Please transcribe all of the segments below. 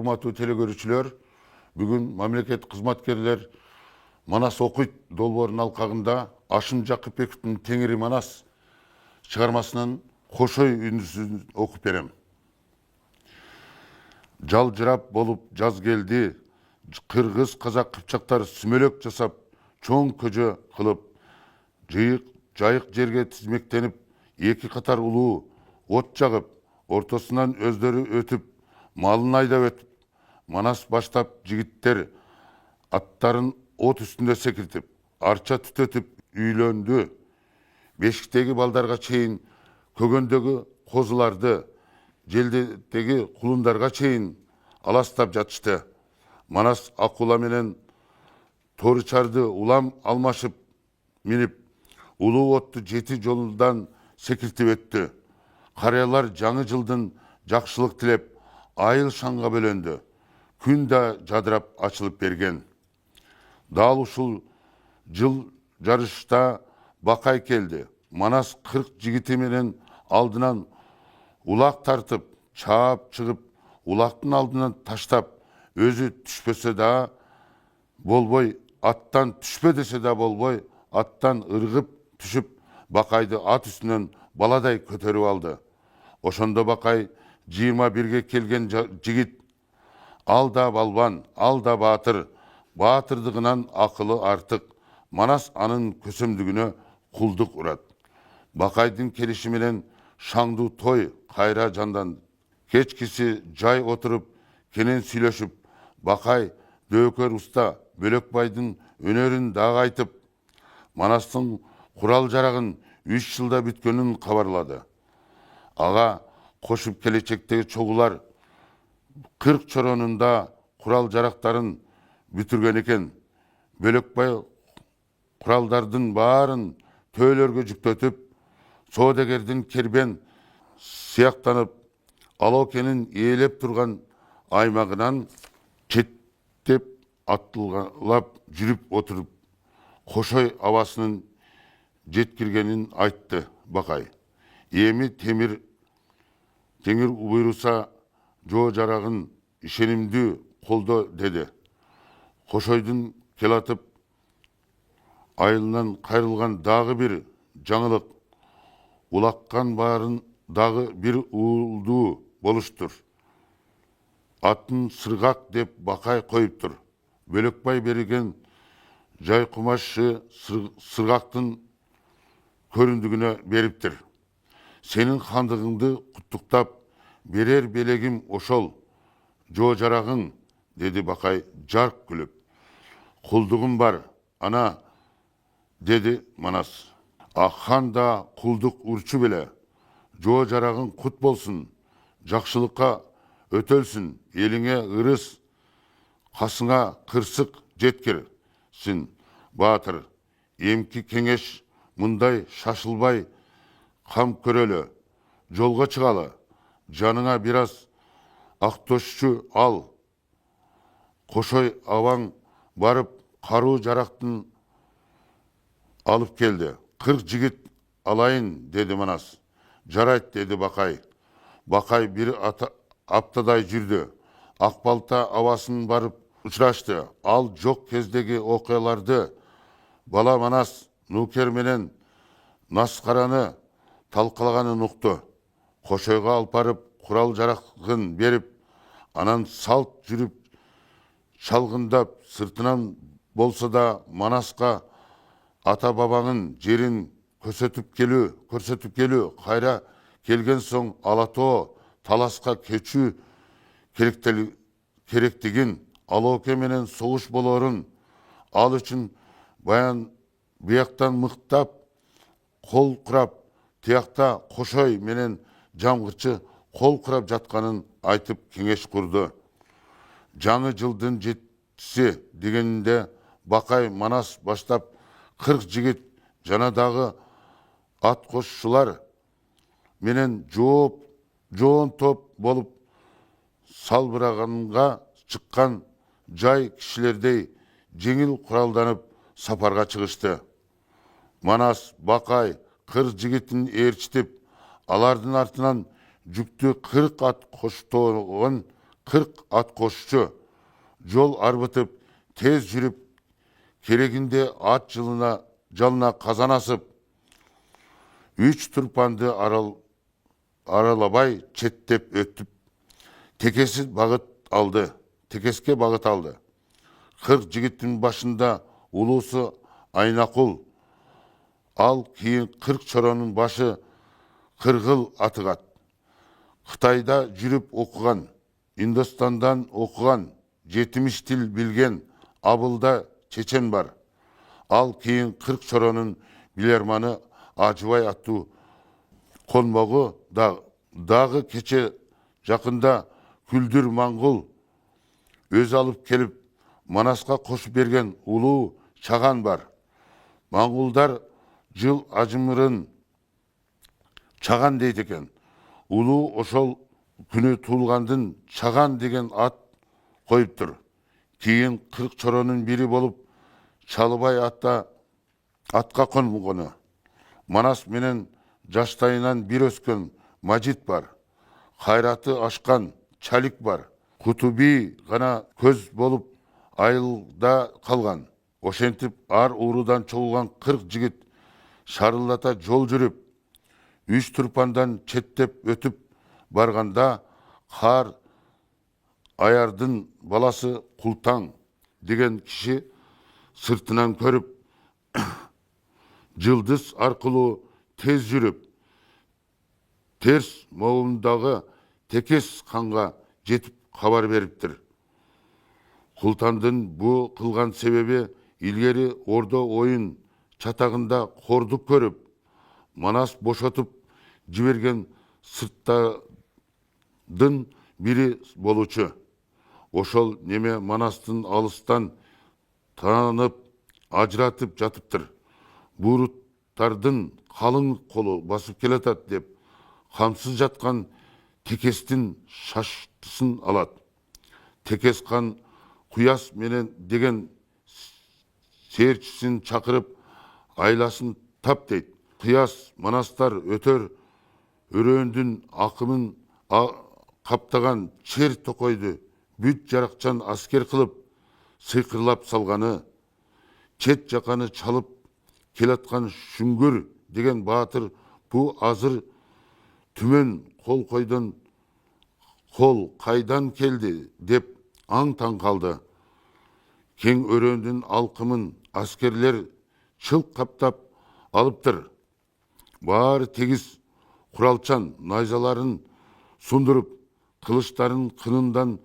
урматтуу телекөрүүчүлөр, бүгүн мамлекет кызматкерлер Манас окуйт долбоорунун алкагында Ашым Жакыпбековдун Теңири Манас чыгармасынын кошой үндүсүн окуп берем. Жалжырап болуп жаз келди, кыргыз казак кыпчактар сүмөлөк жасап, чоң көжө кылып, жайык жерге тизмектенип, эки катар улуу от жагып, ортосунан өздөрү өтүп, малын айдап өтүп, Манас баштап жигиттер аттарын от үстүндө секиртип, арча түтөтүп үйлөндү. Бешиктеги балдарга чейин, көгөндөгү козуларды, желдетеги кулундарга чейин аластап жатышты. Манас акула менен торучарды улам алмашып минип, улуу отту 7 жолундан секиртип өттү. Карыялар жаңы жылдын жакшылык тилеп, айыл шаңга бөлөндү. Күн да жадырап ачылып берген. Дал ушул жыл жарышта Бакай келди. Манас 40 жигити менен алдынан улак тартып, чаап чыгып, улактын алдынан таштап, өзү түшпөсө да болбой, аттан түшпө десе да болбой, аттан ыргып түшүп, Бакайды ат үстүнөн баладай көтөрүп алды. Ошондо Бакай 21-ге келген жигит, ал да балбан, ал да баатыр, баатырдыгынан акылы артык. Манас анын көсөмдүгүнө кулдук урат. Бакайдын келиши менен шаңдуу той кайра жанданды. Кечкиси жай отуруп, кенен сүйлөшүп, Бакай дөкөр уста Бөлөкбайдын өнөрүн дагы айтып, Манастын курал жарагын 3 жылда бүткөнүн кабарлады. Ага кошуп келечектеги чогулар 40 чоронунда курал жарактарын бүтүргөн экен. Бөлөкбай куралдардын баарын төөлөргө жүктөтүп, соодагердин кербен сыяктанып, Алоокенин ээлеп турган аймагынан четтеп аттылгалап жүрүп отуруп, кошой абасынын жеткиргенин айтты Бакай. Эми Теңир буйруса жоо жарагын ишенимдүү колдо деди. Кошойдун келатып айылынан кайрылган дагы бир жаңылык, улаккан баарын дагы бир уулдуу болуштур. Атын Сыргак деп Бакай коюптур. Бөлөкбай берген жай кумашы Сыргактын көрүндүгүнө бериптир. Сенин хандыгыңды куттуктап, берер белегим ошол, жоо жарагың, деди Бакай жарк күлүп. Кулдугум бар, ана, деди Манас. Хан да кулдук урчу беле, жоо жарагың кут болсун, жакшылыкка өтөлсүн, элиңе ырыс, касыңа кырсык жеткирсин, баатыр. Эмки кеңеш мындай шашылбай кам көрөлө, жолго чыгалы, жаныңа бир аз актошчу ал. Кошой абаң барып каруу жарактын алып келди. 40 жигит алайын, деди Манас. Жарайт, деди Бакай. Бакай бир аптадай жүрдү. Акбалта абасын барып учурашты. Ал жок кездеги окуяларды бала Манас нукер менен Наскараны талкалаганын укту. Кошойго алып барып курал жарагын берип, анан салт жүрүп чалгындап, сыртынан болсо да Манаска ата бабаңын жерин көрсөтүп келүү, кайра келген соң Алатоо таласка көчүү керектигин, Алооке менен согуш болоорун, ал үчүн баян бияктан мыктап, кол курап, тиякта Кошой менен жамгырчы кол курап жатканын айтып кеңеш курду. Жаңы жылдын 7-си дегенде Бакай Манас баштап 40 жигит жана дагы ат кошчулар менен жоон топ болуп салбыраганга чыккан жай кишилердей жеңил куралданып сапарга чыгышты. Манас Бакай 40 жигитин ээрчитип, алардын артынан жүктүү 40 ат коштогон 40 at koşucu. Jol arбытып, tez жүріп, керегінде ат жалына қазан асып, 3 тұрпанды аралабай четтеп өттіп, tekesке бағыт алды. 40 жігіттің башында ұлысы Айнақұл, ал кейін 40 чоронun başı Қырғыл атығат. Қытайда жүріп оқыған, Индостандан оқыған, 70 тіл білген Абылда чечен бар. Ал кейін 40 чоронun билерманы Ажыбай атту қонмағы дағы кече жақында Күлдір Маңғұл өз алып келіп, Манасқа қосып берген ұлы Чаған бар. Маңғұлдар жыл ажымырын Чаған дейді екен. Ұлы ошол күні туылғандың Чаған деген ат қойып тұр. Кейін 40 чоронun бірі болып, Чалыбай атқа қонғаны. Манас менен жаштайынан бір өскен Мажит бар. Қайраты ашқан Чалик бар. Құтуби ғана көз болып айылда қалған. Ошентіп ар урудан чоғылған 40 жігіт шарылдата жол жүріп, 3 тұрпандан четтеп өтіп барғанда қар аярдың баласы Құлтаң деген кіші сыртынан көріп, жылдыз арқылы тез жүріп, терс мауындағы Текес ханға жетіп хабар беріптір. Құлтандың бұ қылған себебі илгері орда ойын чатағында қордып көріп, Манас бошатып жіберген сырттардың бірі болучу. Ошол неме Манастың алыстан танып, ажыратып жатыптыр. Буруттардың қалың қолы басып келатат деп, қамсыз жатқан Текестің шаштысын алат. Текес хан Құяс менен деген серчісін чақырып, айласын тап дейд. Құяс Манастар өтөр өрөөндүн акымын каптаган чер токойду бүт жаракчан аскер кылып, сыйкырлап салганы, чет жаканы чалып келаткан Шүңгүр деген баатыр бу азыр түмөн қол қайдан келді деп аң-таң қалды. Кең өрөөндүн алқымын аскерлер чылк каптап алыптыр. Баары тегиз куралчан найзаларын сундуруп, кылычтарын кынындан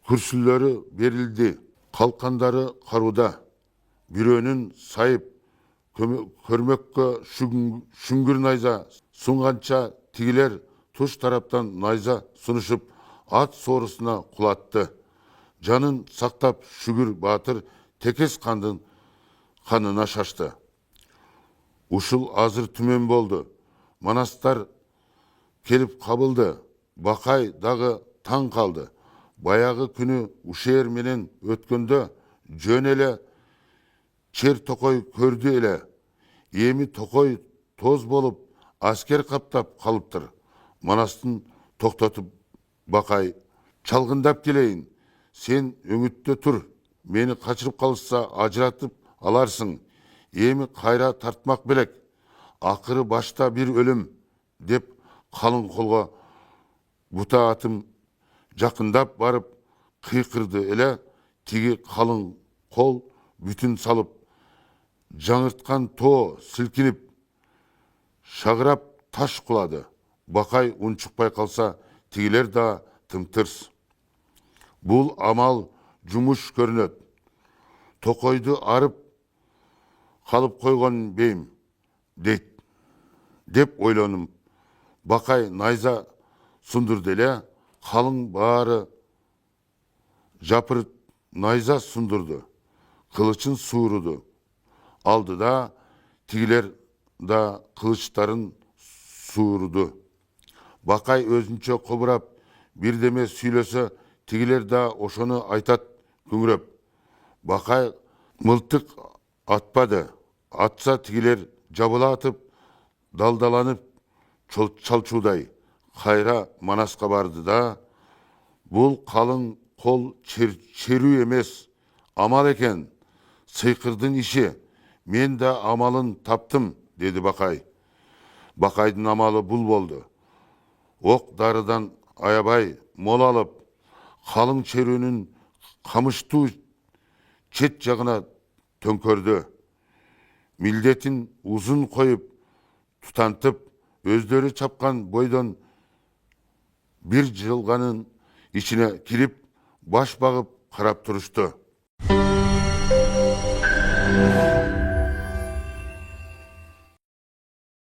күрсүлөрү берилди. Калкандары карууда. Бирөөнүн сайып көрмөккө Шүңгүр найза сунганча тигилер туш тараптан найза сунушуп ат соорусуна кулатты. Жанын сактап Шүгүр баатыр Текес хандын канына шашты. Ушул азыр түмөн болду. Манастар келип кабылды. Бакай дагы таң калды. Баягы күнү Ушер менен өткөндө жөн эле чер токой көрдү эле. Эми токой тоз болуп аскер каптап калыптыр. Манастын токтотуп Бакай, чалгындап келейин. Сен өңүттө тур. Мени качырып калышса ажыратып аларсың. Эми кайра тартмак белек. Акыры башта бир өлүм деп калың колго бута атым жакындап барып кыйкырды эле. Тиги калың кол бүтүн салып, жаңырткан тоо силкинип, шагырап таш кулады. Бакай унчукпай калса, тигилер да тымтырс. Бул амал жумуш көрүнөт. Токойду арып калып койгон бейим дейт деп ойлонум. Бакай найза сундурду эле, калың баары жапырып найза сундурду. Кылычын suurudu. Aldı da тигилер да кылычтарын suurudu. Бакай өзүнчө кобурап бирдеме сүйлөсө, тигилер да ошону айтат күңүрөп. Бакай мылтык атпады. Атса тигилер жабыла атып, далдаланып чалчуудай кайра Манаска барды да Бұл қалың қол черу емес, амал екен. Сыйқырдың іші, мен де амалын таптым, деді Бақай. Бақайдың амалы бұл болды. Оқ дарыдан аябай мол алып, қалың черөнің қамышты чет жағына төңкөрді. Милдетін ұзын қойып, тұтантып, өздері чапқан бойдан бір жылғанын ішіне кіріп, баш бағып қарап тұрышты.